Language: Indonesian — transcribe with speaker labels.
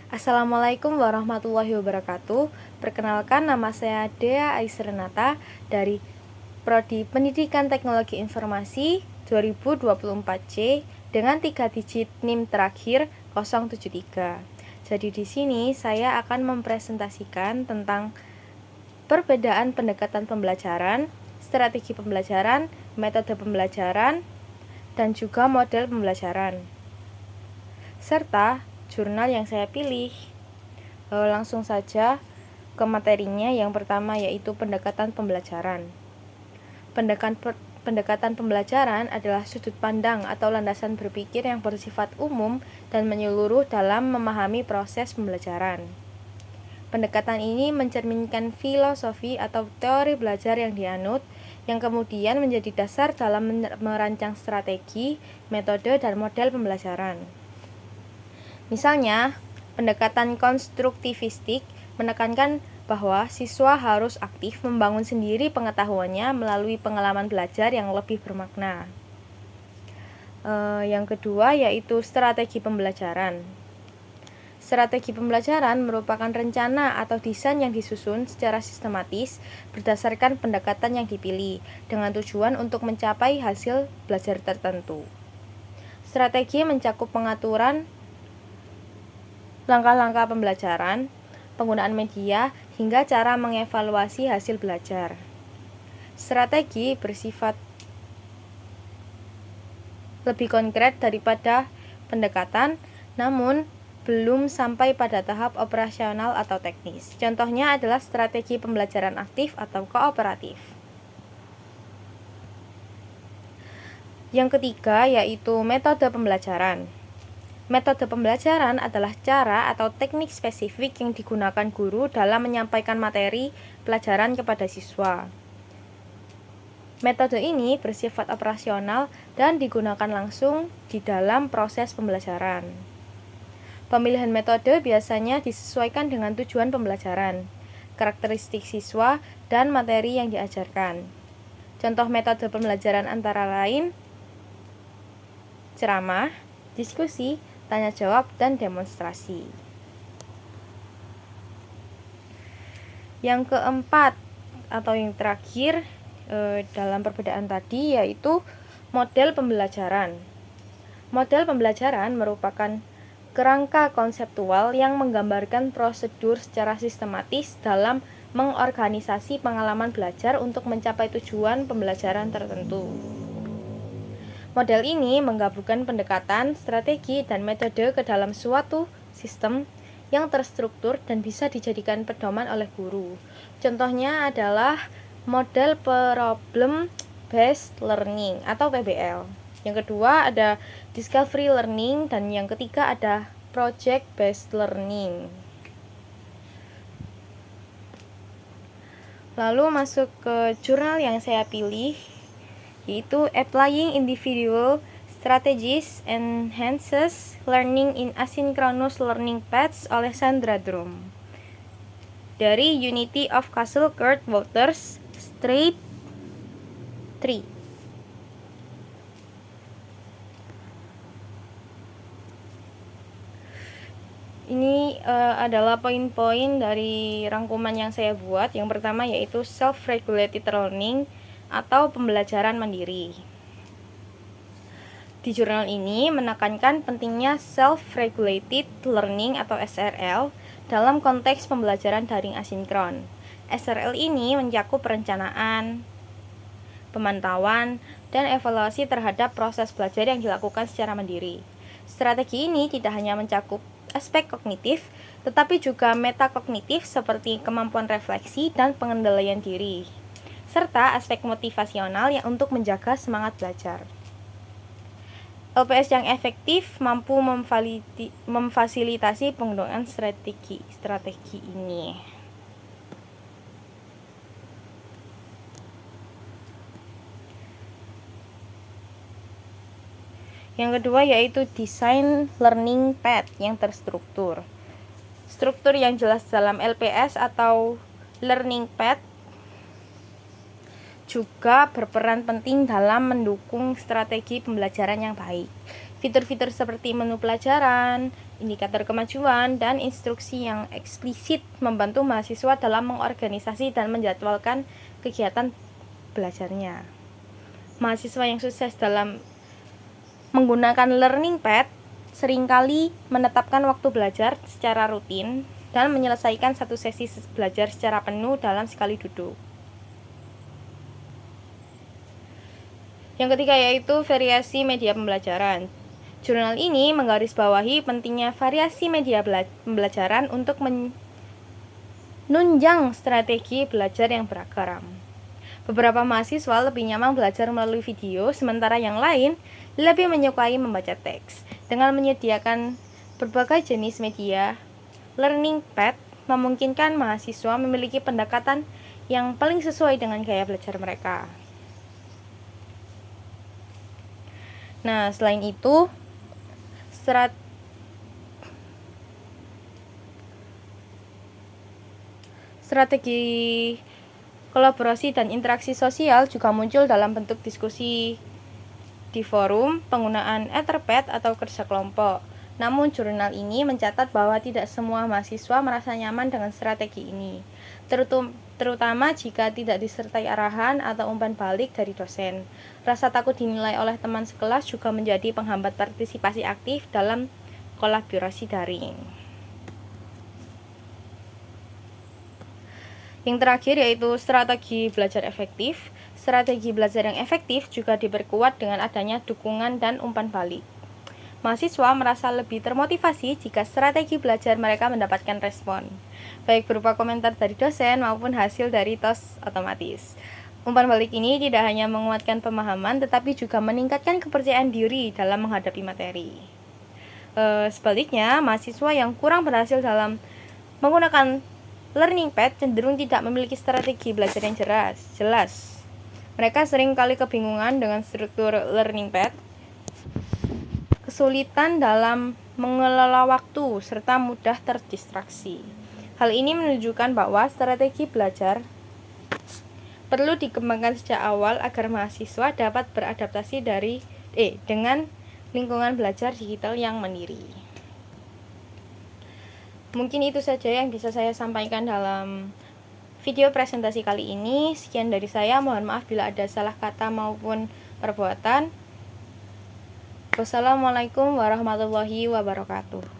Speaker 1: Assalamualaikum warahmatullahi wabarakatuh. Perkenalkan, nama saya Dea Aisrenata dari Prodi Pendidikan Teknologi Informasi 2024C dengan 3 digit NIM terakhir 073. Jadi di sini saya akan mempresentasikan tentang perbedaan pendekatan pembelajaran, strategi pembelajaran, metode pembelajaran, dan juga model pembelajaran, serta jurnal yang saya pilih. Langsung saja ke materinya. Yang pertama yaitu pendekatan pembelajaran. Pendekatan pembelajaran adalah sudut pandang atau landasan berpikir yang bersifat umum dan menyeluruh dalam memahami proses pembelajaran. Pendekatan ini mencerminkan filosofi atau teori belajar yang dianut, yang kemudian menjadi dasar dalam merancang strategi, metode, dan model pembelajaran. Misalnya, pendekatan konstruktivistik menekankan bahwa siswa harus aktif membangun sendiri pengetahuannya melalui pengalaman belajar yang lebih bermakna. Yang kedua yaitu strategi pembelajaran. Strategi pembelajaran merupakan rencana atau desain yang disusun secara sistematis berdasarkan pendekatan yang dipilih dengan tujuan untuk mencapai hasil belajar tertentu. Strategi mencakup pengaturan langkah-langkah pembelajaran, penggunaan media, hingga cara mengevaluasi hasil belajar. Strategi bersifat lebih konkret daripada pendekatan, namun belum sampai pada tahap operasional atau teknis. Contohnya adalah strategi pembelajaran aktif atau kooperatif. Yang ketiga yaitu metode pembelajaran. Metode pembelajaran adalah cara atau teknik spesifik yang digunakan guru dalam menyampaikan materi pelajaran kepada siswa. Metode ini bersifat operasional dan digunakan langsung di dalam proses pembelajaran. Pemilihan metode biasanya disesuaikan dengan tujuan pembelajaran, karakteristik siswa, dan materi yang diajarkan. Contoh metode pembelajaran antara lain ceramah, diskusi, tanya jawab, dan demonstrasi. Yang keempat atau yang terakhir dalam perbedaan tadi yaitu model pembelajaran. Model pembelajaran merupakan kerangka konseptual yang menggambarkan prosedur secara sistematis dalam mengorganisasi pengalaman belajar untuk mencapai tujuan pembelajaran tertentu. Model ini menggabungkan pendekatan, strategi, dan metode ke dalam suatu sistem yang terstruktur dan bisa dijadikan pedoman oleh guru. Contohnya adalah model problem based learning atau PBL. Yang kedua ada discovery learning, dan yang ketiga ada project based learning. Lalu masuk ke jurnal yang saya pilih, yaitu Applying Individual Strategies Enhances Learning in Asynchronous Learning Paths oleh Sandra Drum dari Unity of Castle Court Waters Strait 3. Ini adalah poin-poin dari rangkuman yang saya buat. Yang pertama yaitu self-regulated learning atau pembelajaran mandiri. Di jurnal ini menekankan pentingnya self-regulated learning atau SRL dalam konteks pembelajaran daring asinkron. SRL ini mencakup perencanaan, pemantauan, dan evaluasi terhadap proses belajar yang dilakukan secara mandiri. Strategi ini tidak hanya mencakup aspek kognitif, tetapi juga metakognitif seperti kemampuan refleksi dan pengendalian diri, serta aspek motivasional yang untuk menjaga semangat belajar. LPS yang efektif mampu memfasilitasi penggunaan strategi ini. Yang kedua yaitu desain learning path yang terstruktur. Struktur yang jelas dalam LPS atau learning path juga berperan penting dalam mendukung strategi pembelajaran yang baik. Fitur-fitur seperti menu pelajaran, indikator kemajuan, dan instruksi yang eksplisit membantu mahasiswa dalam mengorganisasi dan menjadwalkan kegiatan belajarnya. Mahasiswa yang sukses dalam menggunakan learning pad seringkali menetapkan waktu belajar secara rutin dan menyelesaikan satu sesi belajar secara penuh dalam sekali duduk. Yang ketiga yaitu variasi media pembelajaran. Jurnal ini menggarisbawahi pentingnya variasi media pembelajaran untuk menunjang strategi belajar yang beragam. Beberapa mahasiswa lebih nyaman belajar melalui video, sementara yang lain lebih menyukai membaca teks. Dengan menyediakan berbagai jenis media, learning pad memungkinkan mahasiswa memiliki pendekatan yang paling sesuai dengan gaya belajar mereka. Nah, selain itu, strategi kolaborasi dan interaksi sosial juga muncul dalam bentuk diskusi di forum, penggunaan Etherpad atau kerja kelompok. Namun jurnal ini mencatat bahwa tidak semua mahasiswa merasa nyaman dengan strategi ini, terutama jika tidak disertai arahan atau umpan balik dari dosen. Rasa takut dinilai oleh teman sekelas juga menjadi penghambat partisipasi aktif dalam kolaborasi daring. Yang terakhir yaitu strategi belajar efektif. Strategi belajar yang efektif juga diperkuat dengan adanya dukungan dan umpan balik. Mahasiswa merasa lebih termotivasi jika strategi belajar mereka mendapatkan respon, baik berupa komentar dari dosen maupun hasil dari tos otomatis. Umpan balik ini tidak hanya menguatkan pemahaman, tetapi juga meningkatkan kepercayaan diri dalam menghadapi materi. Sebaliknya, mahasiswa yang kurang berhasil dalam menggunakan learning pad cenderung tidak memiliki strategi belajar yang jelas. Mereka sering kali kebingungan dengan struktur learning pad, kesulitan dalam mengelola waktu, serta mudah terdistraksi. Hal ini menunjukkan bahwa strategi belajar perlu dikembangkan sejak awal agar mahasiswa dapat beradaptasi dengan lingkungan belajar digital yang mandiri. Mungkin itu saja yang bisa saya sampaikan dalam video presentasi kali ini. Sekian dari saya, mohon maaf bila ada salah kata maupun perbuatan. Wassalamualaikum warahmatullahi wabarakatuh.